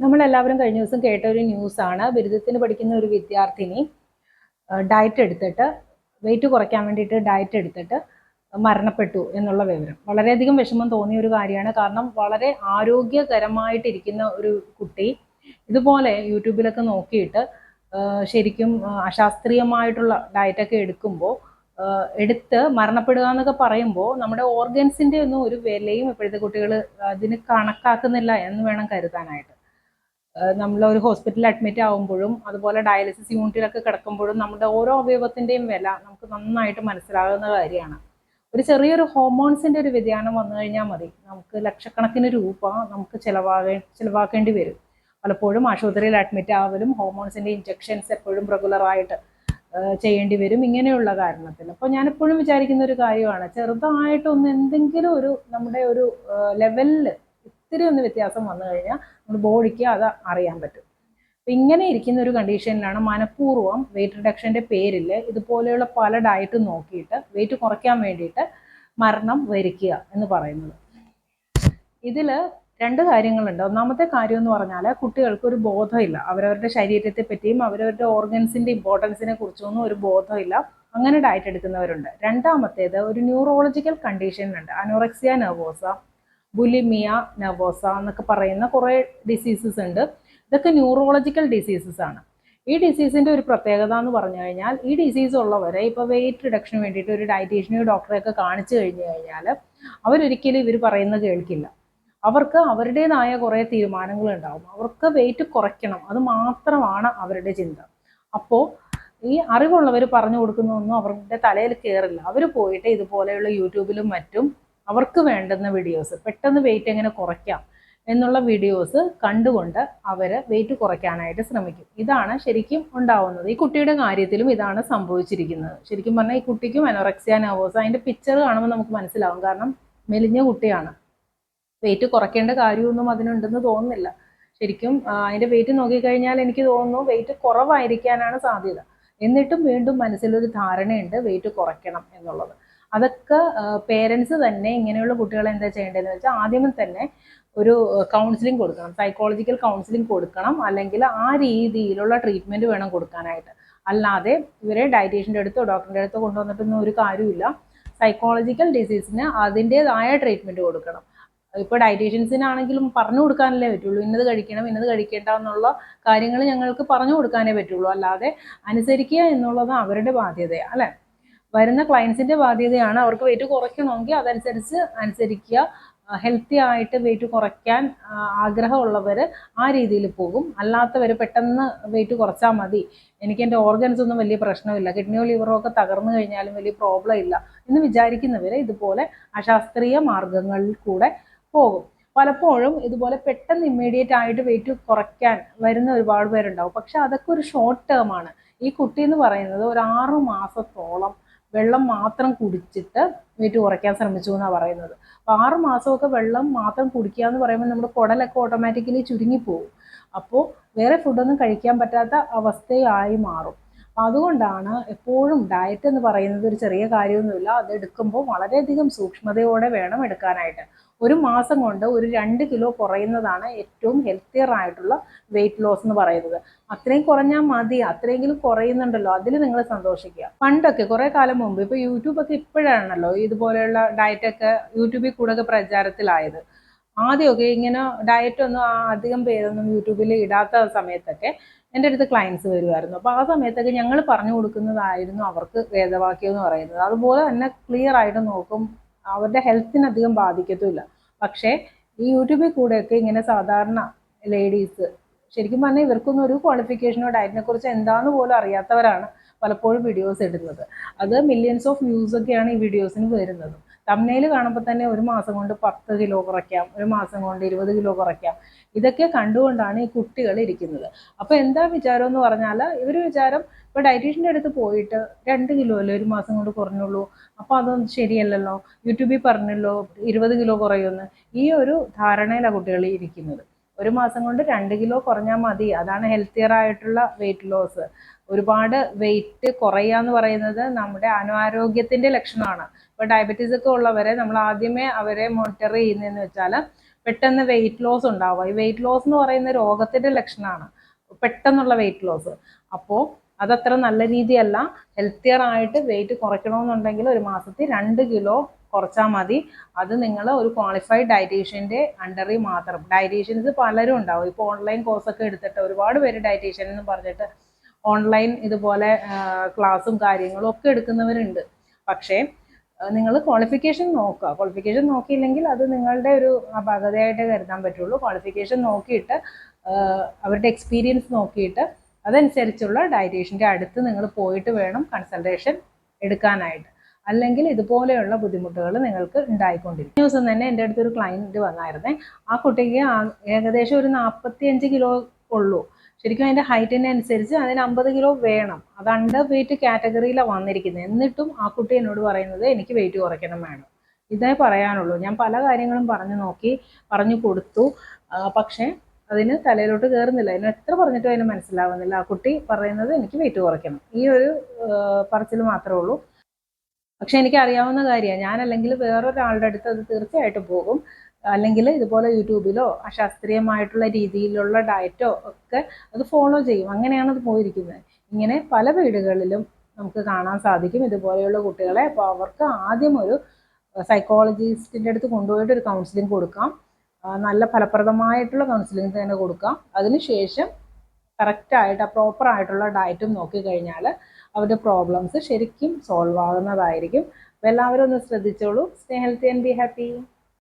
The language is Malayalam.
നമ്മളെല്ലാവരും കഴിഞ്ഞ ദിവസം കേട്ട ഒരു ന്യൂസാണ്. ബിരുദത്തിന് പഠിക്കുന്ന ഒരു വിദ്യാർത്ഥിനി ഡയറ്റ് എടുത്തിട്ട് വെയിറ്റ് കുറയ്ക്കാൻ വേണ്ടിയിട്ട് ഡയറ്റ് എടുത്തിട്ട് മരണപ്പെട്ടു എന്നുള്ള വിവരം. വളരെയധികം വിഷമം തോന്നിയ ഒരു കാര്യമാണ്. കാരണം വളരെ ആരോഗ്യകരമായിട്ടിരിക്കുന്ന ഒരു കുട്ടി ഇതുപോലെ യൂട്യൂബിലൊക്കെ നോക്കിയിട്ട് ശരിക്കും അശാസ്ത്രീയമായിട്ടുള്ള ഡയറ്റൊക്കെ എടുക്കുമ്പോൾ എടുത്ത് മരണപ്പെടുക എന്നൊക്കെ പറയുമ്പോൾ നമ്മുടെ ഓർഗൻസിൻ്റെ ഒന്നും ഒരു വിലയും ഇപ്പോഴത്തെ കുട്ടികൾ അതിന് കണക്കാക്കുന്നില്ല എന്ന് വേണം കരുതാനായിട്ട്. നമ്മൾ ഒരു ഹോസ്പിറ്റലിൽ അഡ്മിറ്റ് ആകുമ്പോഴും അതുപോലെ ഡയാലിസിസ് യൂണിറ്റിലൊക്കെ കിടക്കുമ്പോഴും നമ്മുടെ ഓരോ അവയവത്തിൻ്റെയും വില നമുക്ക് നന്നായിട്ട് മനസ്സിലാകുന്ന കാര്യമാണ്. ഒരു ചെറിയൊരു ഹോർമോൺസിൻ്റെ ഒരു വ്യതിയാനം വന്നു കഴിഞ്ഞാൽ മതി, നമുക്ക് ലക്ഷക്കണക്കിന് രൂപ നമുക്ക് ചിലവാക്കേണ്ടി വരും. പലപ്പോഴും ആശുപത്രിയിൽ അഡ്മിറ്റ് ആവലും ഹോർമോൺസിൻ്റെ ഇഞ്ചെക്ഷൻസ് എപ്പോഴും റെഗുലറായിട്ട് ചെയ്യേണ്ടി വരും ഇങ്ങനെയുള്ള കാരണത്തിന്. അപ്പോൾ ഞാനെപ്പോഴും വിചാരിക്കുന്ന ഒരു കാര്യമാണ്, ചെറുതായിട്ടൊന്ന് എന്തെങ്കിലും ഒരു നമ്മുടെ ഒരു ലെവലിൽ ഇത്തിരി ഒന്ന് വ്യത്യാസം വന്നു കഴിഞ്ഞാൽ നമ്മുടെ ബോഡിക്ക് അത് അറിയാൻ പറ്റും. അപ്പം ഇങ്ങനെ ഇരിക്കുന്ന ഒരു കണ്ടീഷനിലാണ് മനഃപൂർവ്വം വെയിറ്റ് റിഡക്ഷൻ്റെ പേരിൽ ഇതുപോലെയുള്ള പല ഡയറ്റും നോക്കിയിട്ട് വെയിറ്റ് കുറയ്ക്കാൻ വേണ്ടിയിട്ട് മരണം വരിക്കുക എന്ന് പറയുന്നത്. ഇതിൽ രണ്ട് കാര്യങ്ങളുണ്ട്. ഒന്നാമത്തെ കാര്യം എന്ന് പറഞ്ഞാൽ കുട്ടികൾക്ക് ഒരു ബോധമില്ല, അവരവരുടെ ശരീരത്തെ പറ്റിയും അവരവരുടെ ഓർഗൻസിൻ്റെ ഇമ്പോർട്ടൻസിനെ കുറിച്ചൊന്നും ഒരു ബോധമില്ല, അങ്ങനെ ഡയറ്റ് എടുക്കുന്നവരുണ്ട്. രണ്ടാമത്തേത് ഒരു ന്യൂറോളജിക്കൽ കണ്ടീഷനുണ്ട്, അനോറക്സിയ നെർവോസ, ബുലിമിയ നെർവോസ എന്നൊക്കെ പറയുന്ന കുറേ ഡിസീസസ് ഉണ്ട്. ഇതൊക്കെ ന്യൂറോളജിക്കൽ ഡിസീസസ് ആണ്. ഈ ഡിസീസിൻ്റെ ഒരു പ്രത്യേകത എന്ന് പറഞ്ഞു കഴിഞ്ഞാൽ ഈ ഡിസീസ് ഉള്ളവരെ ഇപ്പോൾ വെയിറ്റ് റിഡക്ഷന് വേണ്ടിയിട്ട് ഒരു ഡയറ്റീഷ്യനെയോ ഡോക്ടറെയൊക്കെ കാണിച്ചു കഴിഞ്ഞു കഴിഞ്ഞാൽ അവരൊരിക്കലും ഇവർ പറയുന്നത് കേൾക്കില്ല. അവർക്ക് അവരുടേതായ കുറേ തീരുമാനങ്ങളുണ്ടാവും. അവർക്ക് വെയിറ്റ് കുറയ്ക്കണം, അത് മാത്രമാണ് അവരുടെ ചിന്ത. അപ്പോൾ ഈ അറിവുള്ളവർ പറഞ്ഞു കൊടുക്കുന്നതൊന്നും അവരുടെ തലയിൽ കയറില്ല. അവർ പോയിട്ട് ഇതുപോലെയുള്ള യൂട്യൂബിലും മറ്റും അവർക്ക് വേണ്ടുന്ന വീഡിയോസ്, പെട്ടെന്ന് വെയിറ്റ് എങ്ങനെ കുറയ്ക്കാം എന്നുള്ള വീഡിയോസ് കണ്ടുകൊണ്ട് അവർ വെയിറ്റ് കുറയ്ക്കാനായിട്ട് ശ്രമിക്കും. ഇതാണ് ശരിക്കും ഉണ്ടാവുന്നത്. ഈ കുട്ടിയുടെ കാര്യത്തിലും ഇതാണ് സംഭവിച്ചിരിക്കുന്നത്. ശരിക്കും പറഞ്ഞാൽ ഈ കുട്ടിക്കും അനോറക്സിയ നെർവോസ, അതിൻ്റെ പിക്ചർ കാണുമ്പോൾ നമുക്ക് മനസ്സിലാവും. കാരണം മെലിഞ്ഞ കുട്ടിയാണ്, വെയിറ്റ് കുറയ്ക്കേണ്ട കാര്യമൊന്നും അതിനുണ്ടെന്ന് തോന്നുന്നില്ല. ശരിക്കും അതിൻ്റെ വെയിറ്റ് നോക്കിക്കഴിഞ്ഞാൽ എനിക്ക് തോന്നുന്നു വെയിറ്റ് കുറവായിരിക്കാനാണ് സാധ്യത. എന്നിട്ടും വീണ്ടും മനസ്സിലൊരു ധാരണയുണ്ട് വെയിറ്റ് കുറയ്ക്കണം എന്നുള്ളത്. അതൊക്കെ പേരൻസ് തന്നെ ഇങ്ങനെയുള്ള കുട്ടികളെ എന്താ ചെയ്യേണ്ടതെന്ന് വെച്ചാൽ ആദ്യമേ തന്നെ ഒരു കൗൺസിലിംഗ് കൊടുക്കണം, സൈക്കോളജിക്കൽ കൗൺസിലിംഗ് കൊടുക്കണം. അല്ലെങ്കിൽ ആ രീതിയിലുള്ള ട്രീറ്റ്മെൻറ്റ് വേണം കൊടുക്കാനായിട്ട്. അല്ലാതെ ഇവരെ ഡയറ്റീഷ്യൻ്റെ അടുത്തോ ഡോക്ടറിൻ്റെ അടുത്തോ കൊണ്ടുവന്നിട്ടൊന്നും ഒരു കാര്യമില്ല. സൈക്കോളജിക്കൽ ഡിസീസിന് അതിൻ്റേതായ ട്രീറ്റ്മെൻറ്റ് കൊടുക്കണം. ഇപ്പോൾ ഡയറ്റീഷ്യൻസിനാണെങ്കിലും പറഞ്ഞു കൊടുക്കാനല്ലേ പറ്റുള്ളൂ, ഇന്നത് കഴിക്കണം ഇന്നത് കഴിക്കേണ്ട എന്നുള്ള കാര്യങ്ങൾ ഞങ്ങൾക്ക് പറഞ്ഞു കൊടുക്കാനേ പറ്റുള്ളൂ. അല്ലാതെ അനുസരിക്കുക എന്നുള്ളത് അവരുടെ ബാധ്യതയാണ്, അല്ലേ? വരുന്ന ക്ലയൻസിൻ്റെ ബാധ്യതയാണ്. അവർക്ക് വെയിറ്റ് കുറയ്ക്കണമെങ്കിൽ അതനുസരിച്ച് അനുസരിക്കുക. ഹെൽത്തി ആയിട്ട് വെയിറ്റ് കുറയ്ക്കാൻ ആഗ്രഹമുള്ളവർ ആ രീതിയിൽ പോകും. അല്ലാത്തവർ പെട്ടെന്ന് വെയിറ്റ് കുറച്ചാൽ മതി, എനിക്ക് എൻ്റെ ഓർഗൻസ് ഒന്നും വലിയ പ്രശ്നമില്ല, കിഡ്നിയോ ലിവറോ ഒക്കെ തകർന്നു കഴിഞ്ഞാലും വലിയ പ്രോബ്ലം ഇല്ല എന്ന് വിചാരിക്കുന്നവർ ഇതുപോലെ അശാസ്ത്രീയ മാർഗങ്ങളിൽ കൂടെ പോകും. പലപ്പോഴും ഇതുപോലെ പെട്ടെന്ന് ഇമ്മീഡിയറ്റ് ആയിട്ട് വെയിറ്റ് കുറയ്ക്കാൻ വരുന്ന ഒരുപാട് പേരുണ്ടാവും. പക്ഷെ അതൊക്കെ ഒരു ഷോർട്ട് ടേം ആണ്. ഈ കുട്ടി എന്ന് പറയുന്നത് ഒരു 6 മാസത്തോളം വെള്ളം മാത്രം കുടിച്ചിട്ട് വെയിറ്റ് കുറയ്ക്കാൻ ശ്രമിച്ചു എന്നാണ് പറയുന്നത്. അപ്പോൾ 6 മാസമൊക്കെ വെള്ളം മാത്രം കുടിക്കുക എന്ന് പറയുമ്പോൾ നമ്മുടെ കുടലൊക്കെ ഓട്ടോമാറ്റിക്കലി ചുരുങ്ങിപ്പോവും. അപ്പോൾ വേറെ ഫുഡൊന്നും കഴിക്കാൻ പറ്റാത്ത അവസ്ഥയായി മാറും. അപ്പം അതുകൊണ്ടാണ് എപ്പോഴും ഡയറ്റ് എന്ന് പറയുന്നത് ഒരു ചെറിയ കാര്യമൊന്നുമില്ല. അത് എടുക്കുമ്പോൾ വളരെയധികം സൂക്ഷ്മതയോടെ വേണം എടുക്കാനായിട്ട്. ഒരു മാസം കൊണ്ട് ഒരു 2 കിലോ കുറയുന്നതാണ് ഏറ്റവും ഹെൽത്തിയർ ആയിട്ടുള്ള വെയിറ്റ് ലോസ് എന്ന് പറയുന്നത്. അത്രയും കുറഞ്ഞാൽ മതി, അത്രയെങ്കിലും കുറയുന്നുണ്ടല്ലോ, അതിൽ നിങ്ങൾ സന്തോഷിക്കുക. പണ്ടൊക്കെ കുറേ കാലം മുമ്പ്, ഇപ്പോൾ യൂട്യൂബൊക്കെ ഇപ്പോഴാണല്ലോ ഇതുപോലെയുള്ള ഡയറ്റൊക്കെ യൂട്യൂബിൽ കൂടെ പ്രചാരത്തിലായത്. ആദ്യമൊക്കെ ഇങ്ങനെ ഡയറ്റൊന്നും അധികം പേരൊന്നും യൂട്യൂബിൽ ഇടാത്ത സമയത്തൊക്കെ എൻ്റെ അടുത്ത് ക്ലയൻസ് വരുമായിരുന്നു. അപ്പോൾ ആ സമയത്തൊക്കെ ഞങ്ങൾ പറഞ്ഞു കൊടുക്കുന്നതായിരുന്നു അവർക്ക് വേദവാക്യം എന്ന് പറയുന്നത്. അതുപോലെ തന്നെ ക്ലിയർ ആയിട്ട് നോക്കും, അവരുടെ ഹെൽത്തിന് അധികം ബാധിക്കത്തുമില്ല. പക്ഷേ ഈ യൂട്യൂബിൽ കൂടെയൊക്കെ ഇങ്ങനെ സാധാരണ ലേഡീസ്, ശരിക്കും പറഞ്ഞാൽ ഇവർക്കൊന്നും ഒരു ക്വാളിഫിക്കേഷനോ ഡയറ്റിനെ കുറിച്ച് എന്താണെന്ന് പോലും അറിയാത്തവരാണ് പലപ്പോഴും വീഡിയോസ് ഇടുന്നത്. അത് മില്യൺസ് ഓഫ് വ്യൂസ് ഒക്കെയാണ് ഈ വീഡിയോസിന് വരുന്നത്. തംബ്നെയിൽ കാണുമ്പോൾ തന്നെ ഒരു മാസം കൊണ്ട് 10 കിലോ കുറയ്ക്കാം, ഒരു മാസം കൊണ്ട് 20 കിലോ കുറയ്ക്കാം. ഇതൊക്കെ കണ്ടുകൊണ്ടാണ് ഈ കുട്ടികൾ ഇരിക്കുന്നത്. അപ്പോൾ എന്താ വിചാരം എന്ന് പറഞ്ഞാൽ, ഇവർ വിചാരം ഇപ്പോൾ ഡയറ്റീഷ്യൻ്റെ അടുത്ത് പോയിട്ട് 2 കിലോ അല്ലേ ഒരു മാസം കൊണ്ട് കുറഞ്ഞുള്ളൂ, അപ്പോൾ അതൊന്നും ശരിയല്ലല്ലോ, യൂട്യൂബിൽ പറഞ്ഞല്ലോ 20 കിലോ കുറയുമെന്ന്. ഈ ഒരു ധാരണയിലാണ് കുട്ടികൾ ഇരിക്കുന്നത്. ഒരു മാസം കൊണ്ട് 2 കിലോ കുറഞ്ഞാൽ മതി, അതാണ് ഹെൽത്തിയർ ആയിട്ടുള്ള വെയിറ്റ് ലോസ്. ഒരുപാട് വെയിറ്റ് കുറയുക എന്ന് പറയുന്നത് നമ്മുടെ അനാരോഗ്യത്തിൻ്റെ ലക്ഷണമാണ്. ഇപ്പോൾ ഡയബറ്റീസ് ഒക്കെ ഉള്ളവരെ നമ്മൾ ആദ്യമേ അവരെ മോണിറ്റർ ചെയ്യുന്നതെന്ന് വെച്ചാൽ പെട്ടെന്ന് വെയിറ്റ് ലോസ് ഉണ്ടാവുക. ഈ വെയിറ്റ് ലോസ് എന്ന് പറയുന്ന രോഗത്തിൻ്റെ ലക്ഷണമാണ്, പെട്ടെന്നുള്ള വെയിറ്റ് ലോസ്. അപ്പോൾ അതത്ര നല്ല രീതിയല്ല. ഹെൽത്തിയർ ആയിട്ട് വെയിറ്റ് കുറയ്ക്കണമെന്നുണ്ടെങ്കിൽ ഒരു മാസത്തിൽ 2 കിലോ കുറച്ചാൽ മതി. അത് നിങ്ങൾ ഒരു ക്വാളിഫൈഡ് ഡയറ്റീഷ്യൻ്റെ അണ്ടറിൽ മാത്രം. ഡയറ്റീഷ്യൻസ് പലരും ഉണ്ടാവും. ഇപ്പോൾ ഓൺലൈൻ കോഴ്സൊക്കെ എടുത്തിട്ട് ഒരുപാട് പേര് ഡയറ്റീഷ്യൻ എന്ന് പറഞ്ഞിട്ട് ഓൺലൈൻ ഇതുപോലെ ക്ലാസ്സും കാര്യങ്ങളും ഒക്കെ എടുക്കുന്നവരുണ്ട്. പക്ഷേ നിങ്ങൾ ക്വാളിഫിക്കേഷൻ നോക്കുക. ക്വാളിഫിക്കേഷൻ നോക്കിയില്ലെങ്കിൽ അത് നിങ്ങളുടെ ഒരു അപാകതയായിട്ട് കരുതാൻ പറ്റുള്ളൂ. ക്വാളിഫിക്കേഷൻ നോക്കിയിട്ട് അവരുടെ എക്സ്പീരിയൻസ് നോക്കിയിട്ട് അതനുസരിച്ചുള്ള ഡയറ്റീഷ്യൻ്റെ അടുത്ത് നിങ്ങൾ പോയിട്ട് വേണം കൺസൾട്ടേഷൻ എടുക്കാനായിട്ട്. അല്ലെങ്കിൽ ഇതുപോലെയുള്ള ബുദ്ധിമുട്ടുകൾ നിങ്ങൾക്ക് ഉണ്ടായിക്കൊണ്ടിരിക്കും. ദിവസം തന്നെ എൻ്റെ അടുത്തൊരു ക്ലയൻറ്റ് വന്നായിരുന്നേ. ആ കുട്ടിക്ക് ഏകദേശം ഒരു 45 കിലോ ഉള്ളൂ. ശരിക്കും അതിൻ്റെ ഹൈറ്റിനനുസരിച്ച് അതിന് 50 കിലോ വേണം. അത് അണ്ടർ വെയിറ്റ് കാറ്റഗറിയിലാണ് വന്നിരിക്കുന്നത്. എന്നിട്ടും ആ കുട്ടി എന്നോട് പറയുന്നത് എനിക്ക് വെയിറ്റ് കുറയ്ക്കണം വേണം. ഇതേ പറയാനുള്ളൂ. ഞാൻ പല കാര്യങ്ങളും പറഞ്ഞു നോക്കി, പറഞ്ഞു കൊടുത്തു, പക്ഷേ അതിന് തലയിലോട്ട് കയറുന്നില്ല. അതിന് എത്ര പറഞ്ഞിട്ടും അതിന് മനസ്സിലാവുന്നില്ല. ആ കുട്ടി പറയുന്നത് എനിക്ക് വെയിറ്റ് കുറയ്ക്കണം. ഈ ഒരു പറച്ചിൽ മാത്രമേ ഉള്ളൂ. പക്ഷെ എനിക്കറിയാവുന്ന കാര്യമാണ്. ഞാനല്ലെങ്കിൽ വേറൊരാളുടെ അടുത്ത് അത് തീർച്ചയായിട്ടും പോകും. അല്ലെങ്കിൽ ഇതുപോലെ യൂട്യൂബിലോ അശാസ്ത്രീയമായിട്ടുള്ള രീതിയിലുള്ള ഡയറ്റോ ഒക്കെ അത് ഫോളോ ചെയ്യും. അങ്ങനെയാണ് അത് പോയിരിക്കുന്നത്. ഇങ്ങനെ പല വീടുകളിലും നമുക്ക് കാണാൻ സാധിക്കും ഇതുപോലെയുള്ള കുട്ടികളെ. അപ്പോൾ അവർക്ക് ആദ്യം ഒരു സൈക്കോളജിസ്റ്റിൻ്റെ അടുത്ത് കൊണ്ടുപോയിട്ട് ഒരു കൗൺസിലിംഗ് കൊടുക്കാം. നല്ല ഫലപ്രദമായിട്ടുള്ള കൗൺസിലിംഗ് തന്നെ കൊടുക്കാം. അതിനുശേഷം കറക്റ്റായിട്ട് പ്രോപ്പറായിട്ടുള്ള ഡയറ്റും നോക്കിക്കഴിഞ്ഞാൽ അവരുടെ പ്രോബ്ലംസ് ശരിക്കും സോൾവ് ആകുന്നതായിരിക്കും. അപ്പോൾ എല്ലാവരും ഒന്ന് ശ്രദ്ധിച്ചോളൂ. Stay healthy and be happy.